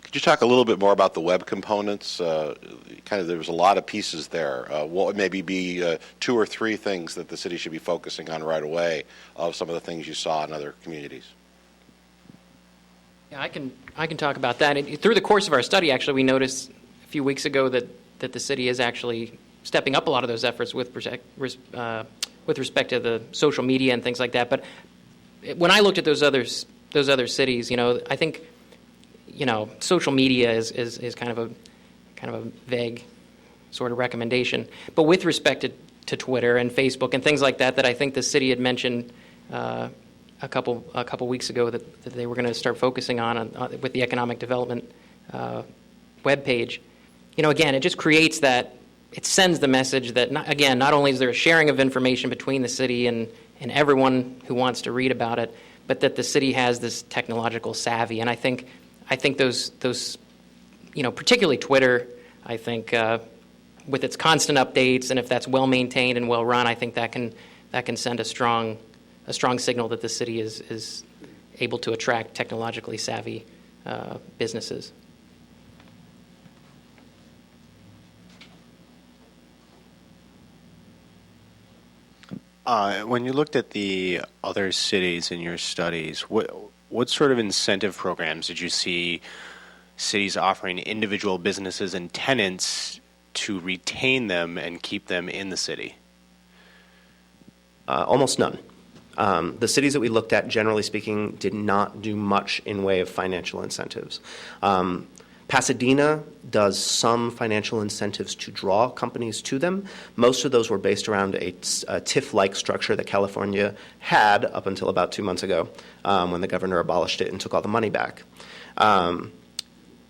Could you talk a little bit more about the web components? There was a lot of pieces there. What would maybe be 2 or 3 things that the city should be focusing on right away of some of the things you saw in other communities? Yeah, I can talk about that. Through the course of our study, actually, we noticed a few weeks ago that the city is actually stepping up a lot of those efforts with respect to the social media and things like that. But when I looked at those other cities, I think social media is kind of a vague sort of recommendation. But with respect to Twitter and Facebook and things like that I think the city had mentioned a couple weeks ago that they were going to start focusing on with the economic development webpage. Again, it just creates that. It sends the message that not only is there a sharing of information between the city and everyone who wants to read about it, but that the city has this technological savvy. And I think those particularly Twitter, I think with its constant updates, and if that's well maintained and well run, I think that can send a strong signal that the city is able to attract technologically savvy businesses. When you looked at the other cities in your studies, what sort of incentive programs did you see cities offering individual businesses and tenants to retain them and keep them in the city? Almost none. The cities that we looked at, generally speaking, did not do much in way of financial incentives. Pasadena does some financial incentives to draw companies to them. Most of those were based around a TIF-like structure that California had up until about 2 months ago when the governor abolished it and took all the money back.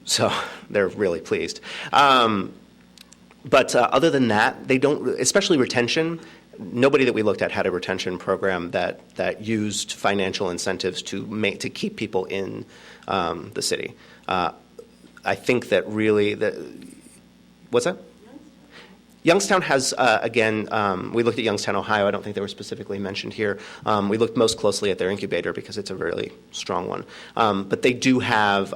So they're really pleased. But other than that, they don't, especially retention, nobody that we looked at had a retention program that used financial incentives to keep people in the city. I think that really, what's that? Youngstown has, again, we looked at Youngstown, Ohio. I don't think they were specifically mentioned here. We looked most closely at their incubator because it's a really strong one. But they do have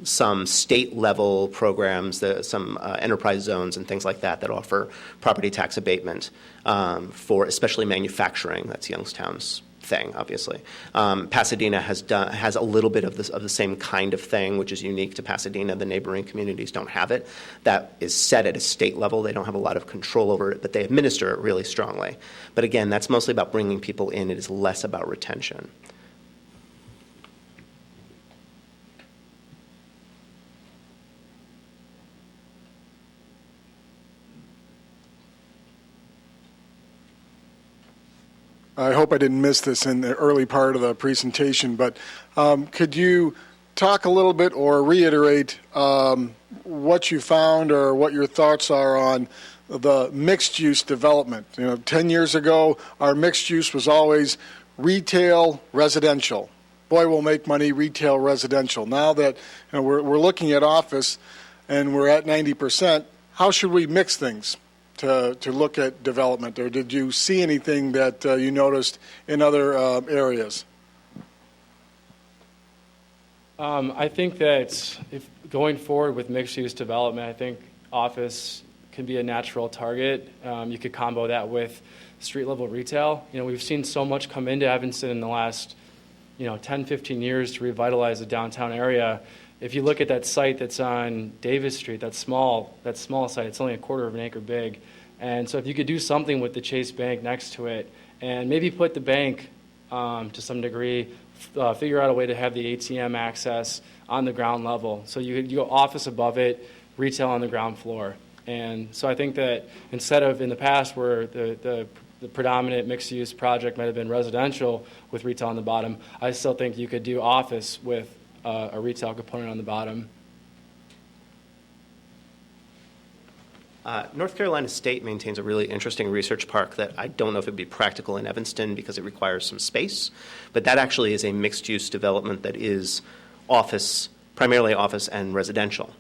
some state-level programs, some enterprise zones and things like that offer property tax abatement for especially manufacturing. That's Youngstown's thing, obviously. Pasadena has a little bit of the same kind of thing, which is unique to Pasadena. The neighboring communities don't have it. That is set at a state level. They don't have a lot of control over it, but they administer it really strongly. But again, that's mostly about bringing people in. It is less about retention. I hope I didn't miss this in the early part of the presentation, but could you talk a little bit or reiterate what you found or what your thoughts are on the mixed-use development? 10 years ago, our mixed use was always retail, residential. Boy, we'll make money, retail, residential. Now that we're looking at office and we're at 90%, how should we mix things to look at development? Or did you see anything that you noticed in other areas? I think that if going forward with mixed-use development, I think office can be a natural target. You could combo that with street-level retail. We've seen so much come into Evanston in the last 10, 15 years to revitalize the downtown area. If you look at that site that's on Davis Street, that small site, it's only a quarter of an acre big. And so if you could do something with the Chase Bank next to it and maybe put the bank to some degree, figure out a way to have the ATM access on the ground level. So you go office above it, retail on the ground floor. And so I think that instead of in the past where the predominant mixed-use project might have been residential with retail on the bottom, I still think you could do office with a retail component on the bottom. North Carolina State maintains a really interesting research park that I don't know if it would be practical in Evanston because it requires some space, but that actually is a mixed-use development that is primarily office and residential,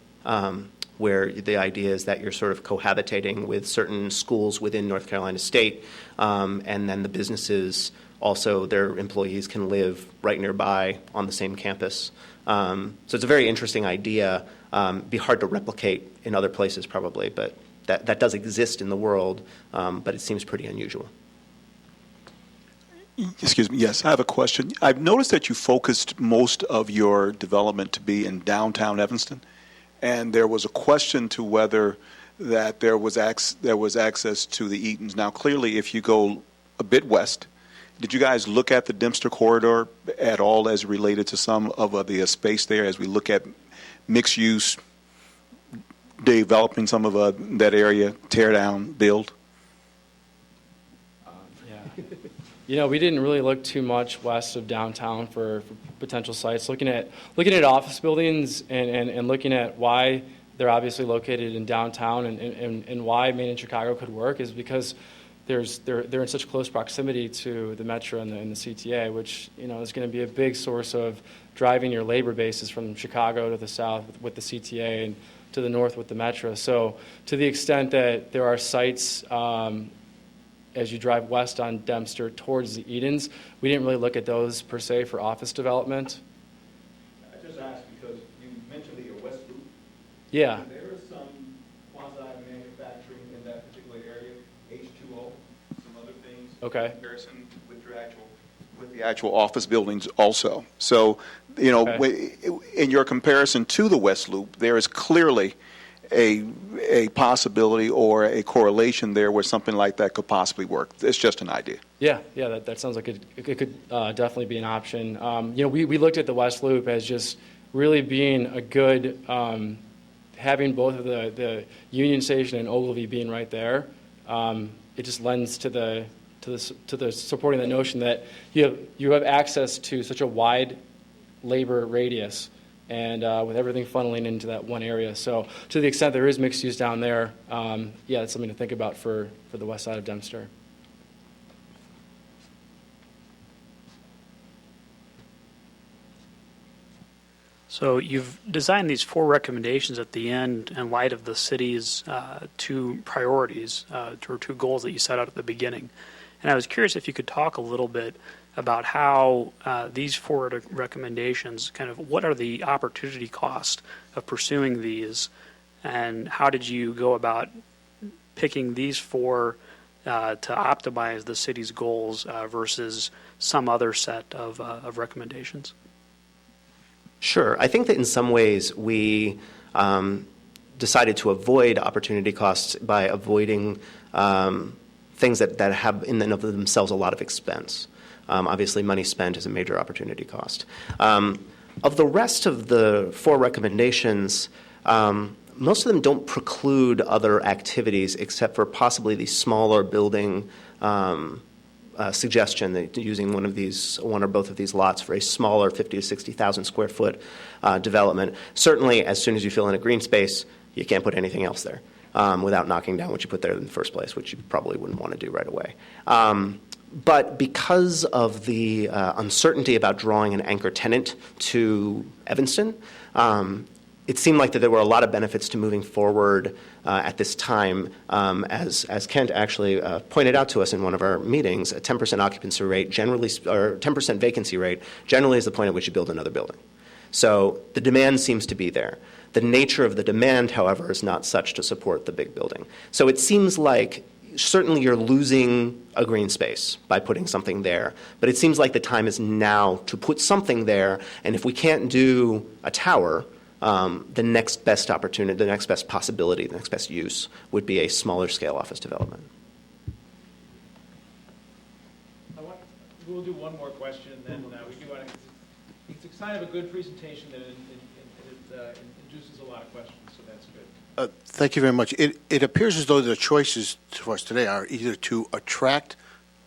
where the idea is that you're sort of cohabitating with certain schools within North Carolina State, and then the businesses also, their employees can live right nearby on the same campus. So it's a very interesting idea. Be hard to replicate in other places probably, but that does exist in the world, but it seems pretty unusual. Excuse me. Yes, I have a question. I've noticed that you focused most of your development to be in downtown Evanston, and there was a question to whether that there was access to the Eatons. Now, clearly, if you go a bit west, did you guys look at the Dempster corridor at all as related to some of the space there as we look at mixed use, developing some of that area, tear down, build? Yeah. We didn't really look too much west of downtown for potential sites. Looking at office buildings and looking at why they're obviously located in downtown and why Maine and Chicago could work is because they're in such close proximity to the Metro and the CTA, which is going to be a big source of driving your labor bases from Chicago to the south with the CTA and to the north with the Metro. So to the extent that there are sites as you drive west on Dempster towards the Edens, we didn't really look at those per se for office development. I just asked because you mentioned the West Loop. Yeah. There is some quasi-manufacturing in that particular area, H2O, some other things. Okay. In comparison with the actual office buildings also. So, Okay. in your comparison to the West Loop, there is clearly a possibility or a correlation there where something like that could possibly work? It's just an idea. Yeah, that sounds like it could definitely be an option. We looked at the West Loop as just really being a good, having both of the Union Station and Ogilvy being right there. It just lends to the supporting the notion that you have access to such a wide labor radius, and with everything funneling into that one area. So to the extent there is mixed use down there, it's something to think about for the west side of Dempster. So you've designed these 4 recommendations at the end in light of the city's 2 priorities, or 2 goals that you set out at the beginning. And I was curious if you could talk a little bit about how these 4 recommendations, kind of what are the opportunity cost of pursuing these, and how did you go about picking these 4 to optimize the city's goals versus some other set of recommendations? Sure. I think that in some ways we decided to avoid opportunity costs by avoiding things that have in and of themselves a lot of expense. Obviously, money spent is a major opportunity cost. Of the rest of the 4 recommendations, most of them don't preclude other activities except for possibly the smaller building suggestion that using one or both of these lots for a smaller 50 to 60,000 square foot development. Certainly, as soon as you fill in a green space, you can't put anything else there without knocking down what you put there in the first place, which you probably wouldn't want to do right away. But because of the uncertainty about drawing an anchor tenant to Evanston, it seemed like that there were a lot of benefits to moving forward at this time. As Kent actually pointed out to us in one of our meetings, a 10% occupancy rate generally, or 10% vacancy rate generally is the point at which you build another building. So the demand seems to be there. The nature of the demand, however, is not such to support the big building. So it seems like certainly you're losing a green space by putting something there, but it seems like the time is now to put something there, and if we can't do a tower, the next best opportunity, the next best possibility, the next best use would be a smaller scale office development. We'll do one more question, and then we do want to. It's kind of a good presentation that it induces a lot of questions, so that's good. Thank you very much. It appears as though the choices for us today are either to attract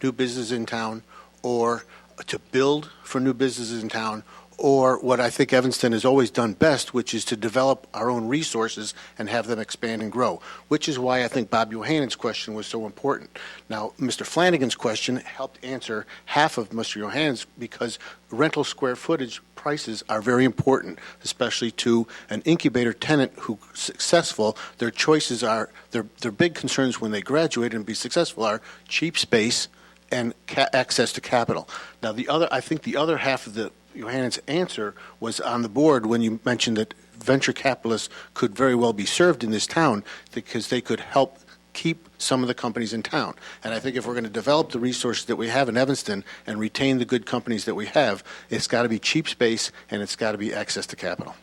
new businesses in town or to build for new businesses in town, or what I think Evanston has always done best, which is to develop our own resources and have them expand and grow, which is why I think Bob Yohannon's question was so important. Now, Mr. Flanagan's question helped answer half of Mr. Yohannon's, because rental square footage prices are very important, especially to an incubator tenant who's successful. Their choices are, their big concerns when they graduate and be successful are cheap space and access to capital. Now, I think the other half of the Yohannon's answer was on the board when you mentioned that venture capitalists could very well be served in this town because they could help keep some of the companies in town. And I think if we're going to develop the resources that we have in Evanston and retain the good companies that we have, it's got to be cheap space and it's got to be access to capital.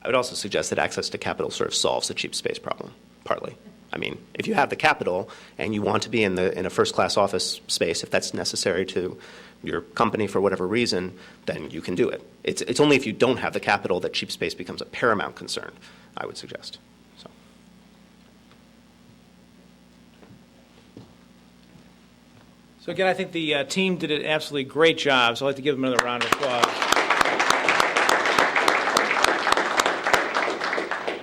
I would also suggest that access to capital sort of solves the cheap space problem, partly. I mean, if you have the capital and you want to be in a first-class office space, if that's necessary to your company for whatever reason, then you can do it. It's only if you don't have the capital that cheap space becomes a paramount concern, I would suggest. So again, I think the team did an absolutely great job, so I'd like to give them another round of applause.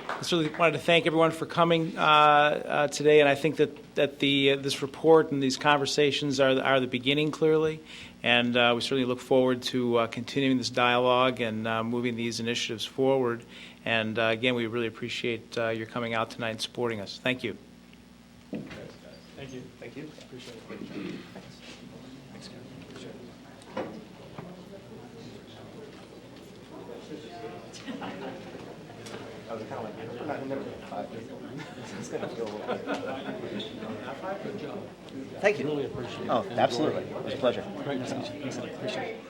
I certainly wanted to thank everyone for coming today, and I think that this report and these conversations are the beginning, clearly, and we certainly look forward to continuing this dialogue and moving these initiatives forward. And again, we really appreciate your coming out tonight and supporting us. Thank you. Thank you. Thank you. Appreciate it. I was kind of like, it's going to feel a little bit. Thank you. Really appreciate it. Oh, absolutely. It was a pleasure. Great to meet you. Appreciate it.